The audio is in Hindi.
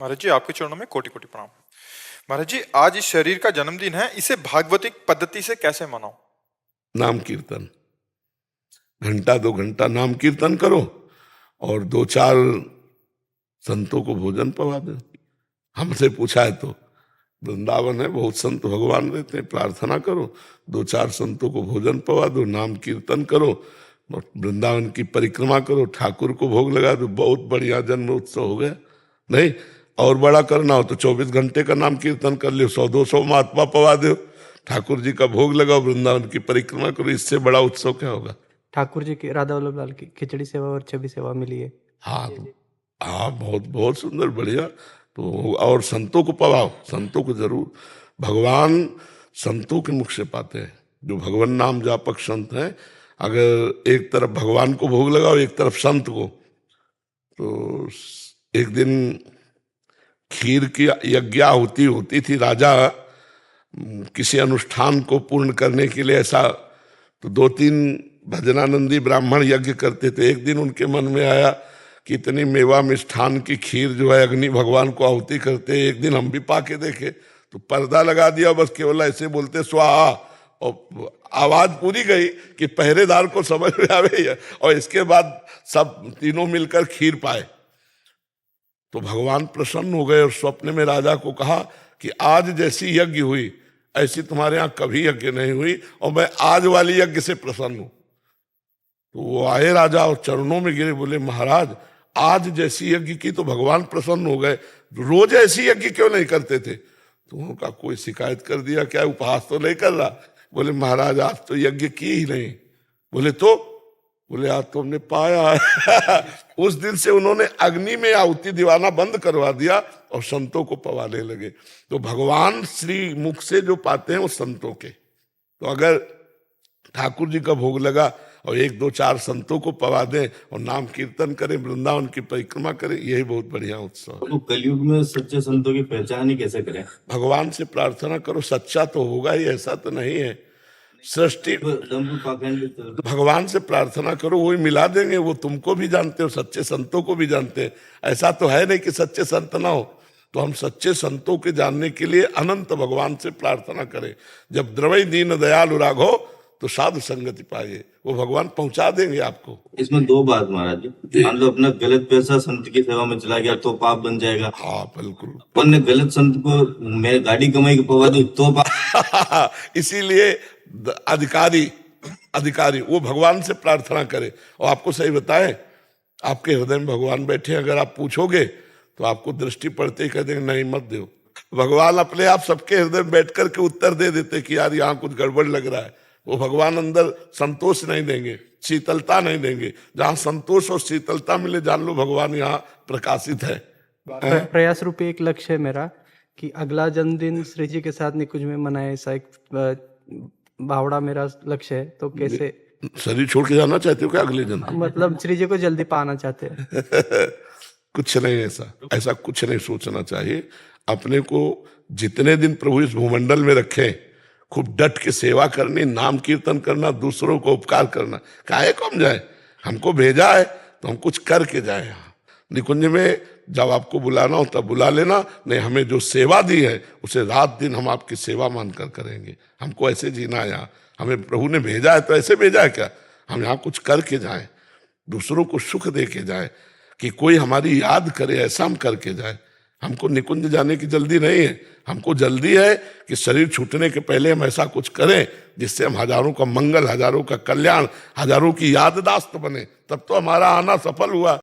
महाराज जी, आपके चरणों में कोटि कोटि प्रणाम। महाराज जी, आज इस शरीर का जन्मदिन है, इसे भागवतिक पद्धति से कैसे मनाओ? नाम कीर्तन, घंटा 2 घंटा नाम कीर्तन करो और 2-4 संतों को भोजन पवा दो। हमसे पूछा है तो वृंदावन है, बहुत संत भगवान रहते हैं, प्रार्थना करो, 2-4 संतों को भोजन पवा दो, नाम कीर्तन करो, वृंदावन की परिक्रमा करो, ठाकुर को भोग लगा दो, बहुत बढ़िया जन्म उत्सव हो गया। नहीं और बड़ा करना हो तो 24 घंटे का नाम कीर्तन कर लो, 100-200 महात्मा पवा दो, ठाकुर जी का भोग लगाओ, वृंदावन की परिक्रमा करो, इससे बड़ा उत्सव क्या होगा। ठाकुर जी की, राधा वल्लभ लाल की खिचड़ी सेवा और छवि सेवा मिली है। हाँ हाँ, बहुत बहुत सुंदर, बढ़िया। तो और संतों को पवाओ, संतों को जरूर, भगवान संतों के मुख से पाते हैं। जो भगवान नाम जापक संत हैं, अगर एक तरफ भगवान को भोग लगाओ, एक तरफ संत को, तो एक दिन खीर की यज्ञाहुति होती थी। राजा किसी अनुष्ठान को पूर्ण करने के लिए ऐसा, तो 2-3 भजनानंदी ब्राह्मण यज्ञ करते थे। एक दिन उनके मन में आया कि इतनी मेवा मिष्ठान की खीर जो है अग्नि भगवान को आहुति करते, एक दिन हम भी पाके देखे। तो पर्दा लगा दिया, बस केवल ऐसे बोलते स्वाहा, और आवाज पूरी गई कि पहरेदार को समझ में आवे, और इसके बाद सब तीनों मिलकर खीर पाए। तो भगवान प्रसन्न हो गए और स्वप्न में राजा को कहा कि आज जैसी यज्ञ हुई ऐसी तुम्हारे यहाँ कभी यज्ञ नहीं हुई, और मैं आज वाली यज्ञ से प्रसन्न हूं। तो वो आए राजा और चरणों में गिरे, बोले महाराज आज जैसी यज्ञ की तो भगवान प्रसन्न हो गए, रोज ऐसी यज्ञ क्यों नहीं करते थे। तो उनका कोई शिकायत कर दिया, क्या उपहास तो नहीं कर रहा। बोले महाराज आज तो यज्ञ की ही नहीं। बोले तो, बोले आज तो हमने पाया है। उस दिन से उन्होंने अग्नि में आहुति दिवाना बंद करवा दिया और संतों को पवाने लगे। तो भगवान श्री मुख से जो पाते हैं वो संतों के। तो अगर ठाकुर जी का भोग लगा और 1-2-4 संतों को पवा दें और नाम कीर्तन करें, वृंदावन की परिक्रमा करें, यही बहुत बढ़िया उत्सव है। तो कलयुग में सच्चे संतों की पहचान ही कैसे करें? भगवान से प्रार्थना करो, सच्चा तो होगा ही, ऐसा तो नहीं है। सृष्टि भगवान से प्रार्थना करो, वही मिला देंगे। वो तुमको भी जानते हो, सच्चे संतों को भी जानते हैं। ऐसा तो है नहीं कि सच्चे संत ना हो। तो हम सच्चे संतों के जानने के लिए अनंत भगवान से प्रार्थना करें। जब द्रवई दीन दयालु राघो तो साधु संगति पाइए, वो भगवान पहुंचा देंगे आपको। इसमें 2 बात महाराज जी, मान लो अपना गलत पैसा संत की सेवा में चला गया तो पाप बन जाएगा। हाँ बिल्कुल। अपन ने गलत संत को मैं गाड़ी कमाई के पवा दूं तो पाप। इसीलिए अधिकारी वो भगवान से प्रार्थना करे। और आपको सही बताएं, आपके हृदय में भगवान बैठे, अगर आप पूछोगे तो आपको दृष्टि पड़ते ही कह देंगे नहीं मत दो। भगवान अपने आप सबके हृदय में बैठ करके उत्तर दे देते कि यार यहाँ कुछ गड़बड़ लग रहा है। वो भगवान अंदर संतोष नहीं देंगे, शीतलता नहीं देंगे। जहाँ संतोष और शीतलता मिले, जान लो भगवान यहाँ प्रकाशित है। प्रयास रूपी एक लक्ष्य है मेरा कि अगला जन्मदिन श्री जी के साथ निकुंज में मनाए, ऐसा एक भावड़ा मेरा लक्ष्य है। तो कैसे शरीर छोड़ के जाना चाहते हो क्या अगले जन्म? मतलब श्री जी को जल्दी पाना चाहते हैं। कुछ नहीं, ऐसा कुछ नहीं सोचना चाहिए। अपने को जितने दिन प्रभु इस भूमंडल में रखे, खूब डट के सेवा करनी, नाम कीर्तन करना, दूसरों को उपकार करना। काहे को हम जाए, हमको भेजा है तो हम कुछ करके जाए। यहाँ निकुंज में जब आपको बुलाना हो तब बुला लेना, नहीं हमें जो सेवा दी है उसे रात दिन हम आपकी सेवा मानकर करेंगे। हमको ऐसे जीना है यहाँ, हमें प्रभु ने भेजा है तो ऐसे भेजा है क्या, हम यहाँ कुछ करके जाएं, दूसरों को सुख दे के जाए, कि कोई हमारी याद करे, ऐसा हम करके जाए। हमको निकुंज जाने की जल्दी नहीं है, हमको जल्दी है कि शरीर छूटने के पहले हम ऐसा कुछ करें जिससे हम हजारों का मंगल, हजारों का कल्याण, हजारों की याददाश्त बने, तब तो हमारा आना सफल हुआ।